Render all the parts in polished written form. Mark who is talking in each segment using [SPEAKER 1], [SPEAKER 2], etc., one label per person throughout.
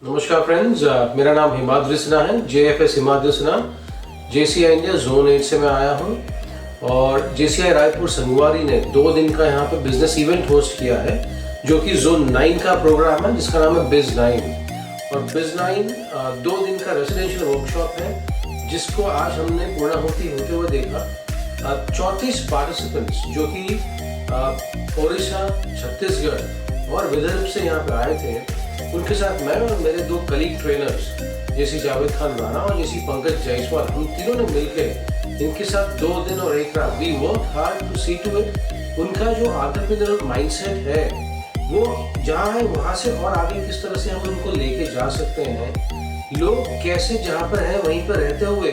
[SPEAKER 1] नमस्कार फ्रेंड्स, मेरा नाम हिमाद्री सिन्हा है। JFS Himadri Sinha, JCI India zone 8 से मैं आया हूँ और JCI रायपुर संगवारी ने 2 दिन का यहाँ पे बिजनेस इवेंट होस्ट किया है जो कि जोन 9 का प्रोग्राम है जिसका नाम है Biz 9। और Biz 9 2 दिन का रेजिडेंशियल वर्कशॉप है जिसको आज हमने पूर्णाहुति होते हुए देखा। 34 पार्टिसिपेंट्स जो कि ओडिशा, छत्तीसगढ़ और विदर्भ से यहाँ पे आए थे, उनके साथ मैं और मेरे 2 कलीग ट्रेनर्स जैसी जावेद खान राणा और जैसी पंकज जायसवाल, हम तीनों ने मिलकर इनके साथ 2 दिन और 1 रात we work hard to see to it उनका जो एंटरप्रेन्योरल माइंडसेट है वो जहाँ है वहाँ से और आगे किस तरह से हम उनको लेके जा सकते हैं। लोग कैसे जहाँ पर है वहीं पर रहते हुए,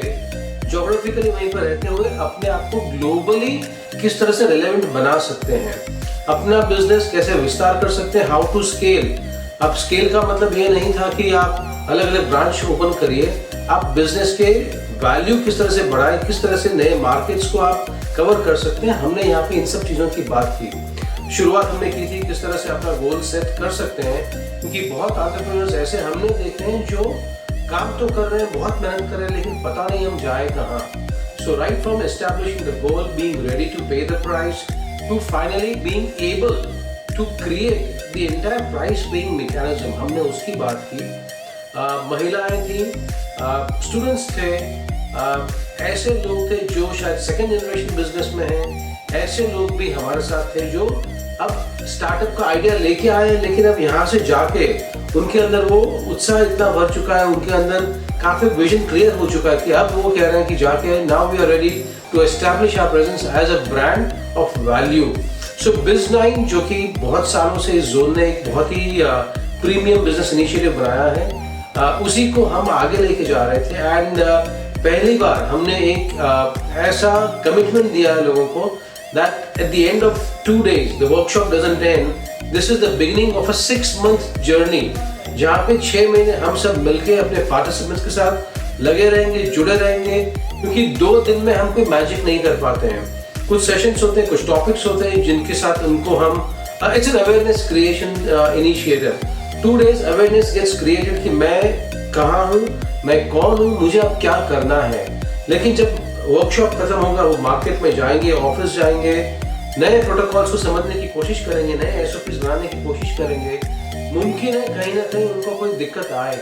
[SPEAKER 1] ज्योग्राफिकली वहीं पर रहते हुए अपने आप को ग्लोबली किस तरह से रिलेवेंट बना सकते हैं, अपना बिजनेस कैसे विस्तार कर सकते हैं, हाउ टू स्केल। अब स्केल का मतलब ये नहीं था कि आप अलग अलग ब्रांच ओपन करिए, आप बिजनेस के वैल्यू किस तरह से बढ़ाएं, किस तरह से नए मार्केट्स को आप कवर कर सकते हैं। हमने यहाँ पे इन सब चीज़ों की बात की। शुरुआत हमने की थी किस तरह से अपना गोल सेट कर सकते हैं, क्योंकि बहुत एंटरप्रेन्योर्स ऐसे हमने देखे हैं जो काम तो कर रहे हैं, बहुत मेहनत कर रहे हैं, लेकिन पता नहीं हम जाए कहाँ। So right from establishing the goal, being ready to pay the price, to finally being able to create the entire price paying mechanism, हमने उसकी बात की। महिलाएं थी, स्टूडेंट्स थे, ऐसे लोग थे जो शायद सेकेंड जनरेशन बिजनेस में हैं, ऐसे लोग भी हमारे साथ थे जो अब स्टार्टअप का आइडिया लेके आए हैं, लेकिन अब यहाँ से जाके उनके अंदर वो उत्साह इतना भर चुका है, उनके अंदर काफी विजन क्लियर हो चुका है कि अब वो कह रहे हैं कि जाके now we are ready to establish our presence as a brand of value. So Biz 9 जो कि बहुत सालों से इस जोन ने एक बहुत ही प्रीमियम बिजनेस इनिशिएटिव बनाया है, उसी को हम आगे लेके जा रहे थे। एंड पहली बार हमने एक ऐसा कमिटमेंट दिया है लोगों को that at the end of 2 days the workshop doesn't end, this is the beginning of a 6-month journey जहाँ पे 6 महीने हम सब मिलके अपने पार्टिसिपेंट्स के साथ लगे रहेंगे, जुड़े रहेंगे, क्योंकि 2 दिन में हम कोई मैजिक नहीं कर पाते हैं। कुछ सेशंस होते हैं, कुछ टॉपिक्स होते हैं जिनके साथ उनको हम it's an awareness creation initiative. 2 days awareness gets created कि मैं कहाँ हूँ, मैं कौन हूँ, मुझे अब क्या करना है। लेकिन जब वर्कशॉप खत्म होगा वो मार्केट में जाएंगे, ऑफिस जाएंगे, नए प्रोटोकॉल्स को समझने की कोशिश करेंगे, नए SOPs बनाने की कोशिश करेंगे। मुमकिन है कहीं ना कहीं उनको कोई दिक्कत आए,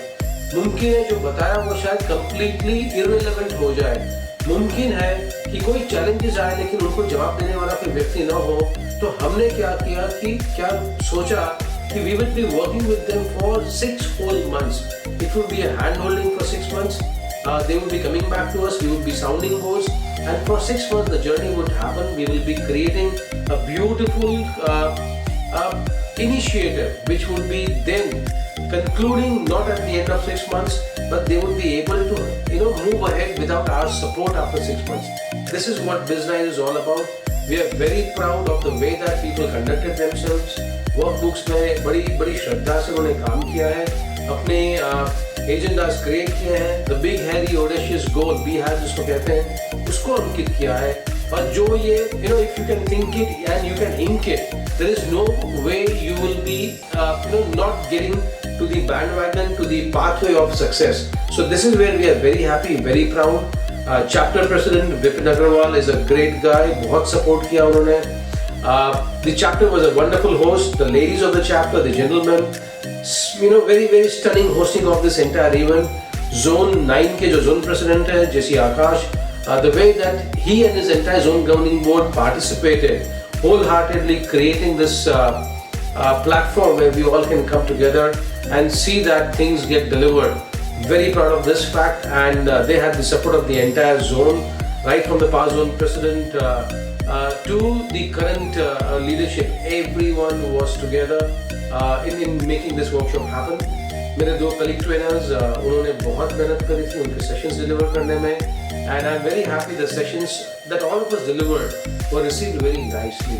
[SPEAKER 1] मुमकिन है जो बताया वो शायद कंप्लीटली इररिलेवेंट हो जाए, मुमकिन है कि कोई चैलेंजेस आए लेकिन उनको जवाब देने वाला कोई व्यक्ति न हो। तो हमने क्या किया कि सोचा कि we would be working with them for 6 whole months. It would be a hand holding for 6 months. They would be coming back to us, we would be sounding boards, and for 6 months the journey would happen. We will be creating a beautiful initiative which would be then concluding not at the end of 6 months, but they would be able to move ahead without our support after 6 months. This is what Biz 9 is all about. We are very proud of the way that people conducted themselves. Workbooks में बड़ी श्रद्धा से उन्होंने काम किया है, अपने agendas create किए हैं, the big Harry audacious goal BHAG जिसको कहते हैं उसको अंकित किया है। और जो ये if you can think it and you can ink it, there is no way you will be not getting to the bandwagon, to the pathway of success. So this is where we are very happy, very proud. Chapter President Vipin Agarwal is a great guy, बहुत support किया उन्होंने। The chapter was a wonderful host. The ladies of the chapter, the gentlemen, very stunning hosting of this entire event. Zone 9 के जो zone president है जैसी आकाश, the way that he and his entire zone governing board participated wholeheartedly, creating this platform where we all can come together and see that things get delivered. Very proud of this fact, and they had the support of the entire zone, right from the past zone president to the current leadership. Everyone was together in making this workshop happen. मेरे 2 colleague trainers उन्होंने बहुत मेहनत करी थी उनके sessions deliver करने में, and I'm very happy the sessions that all of us delivered were received very nicely.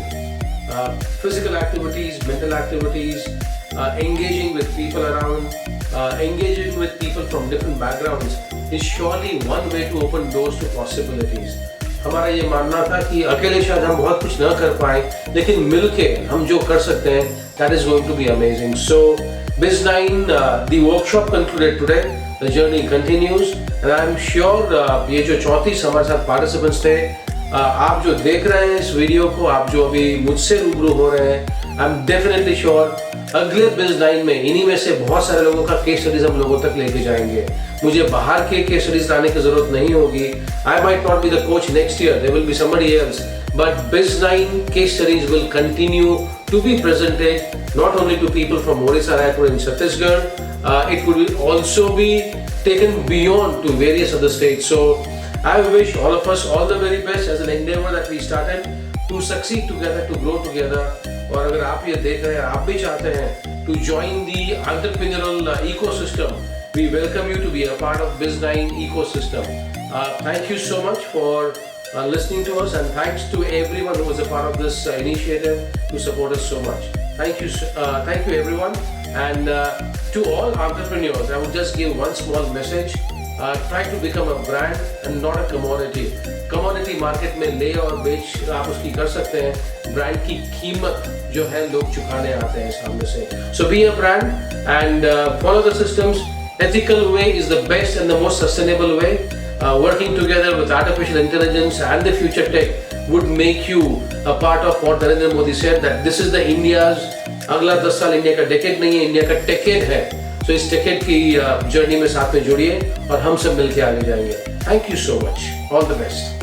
[SPEAKER 1] Physical activities, mental activities, engaging with people around, engaging with people from different backgrounds is surely one way to open doors to possibilities. हमारा ये मानना था कि अकेले शायद हम बहुत कुछ ना कर पाए, लेकिन मिलके हम जो कर सकते हैं, that is going to be amazing. So Biz9, the workshop concluded today. The journey continues, and I'm sure ये जो 34 हमारे साथ पार्टिसिपेंट्स थे, आप जो देख रहे हैं इस वीडियो को, आप जो अभी मुझसे रूबरू हो रहे हैं, आई एम डेफिनेटली श्योर अगले Biz9 में इन्हीं में से बहुत सारे लोगों का केस स्टडीज हम लोगों तक लेके जाएंगे। मुझे बाहर के केस स्टडीज लाने की जरूरत नहीं होगी। I might not be the coach next year, there will be somebody else, but Biz9 case studies will continue to be presented not only to people from Odisha, Raipur and Chhattisgarh, it will also be taken beyond to various other states. So I wish all of us all the very best as an endeavor that we started to succeed together, to grow together. और अगर आप ये देख रहे हैं, आप भी चाहते हैं to join the entrepreneurial ecosystem, we welcome you to be a part of Biz9 ecosystem. Thank you so much for listening to us, and thanks to everyone who was a part of this initiative to support us so much. Thank you everyone, and to all entrepreneurs, I would just give one small message. Try to become a brand and not a commodity. Commodity market में ले और बेच आप उसकी कर सकते हैं, brand की कीमत जो है लोग चुकाने आते हैं सामने से. So be a brand and follow the systems. Ethical way is the best and the most sustainable way. Working together with artificial intelligence and the future tech would make you a part of what Narendra Modi said, that this is the India's, अगला 10 साल India का decade नहीं है, India का टेकेड है. So इस टेकेड की journey में साथ में जुड़िए और हम सब मिलके आगे जाएंगे. Thank you so much. All the best.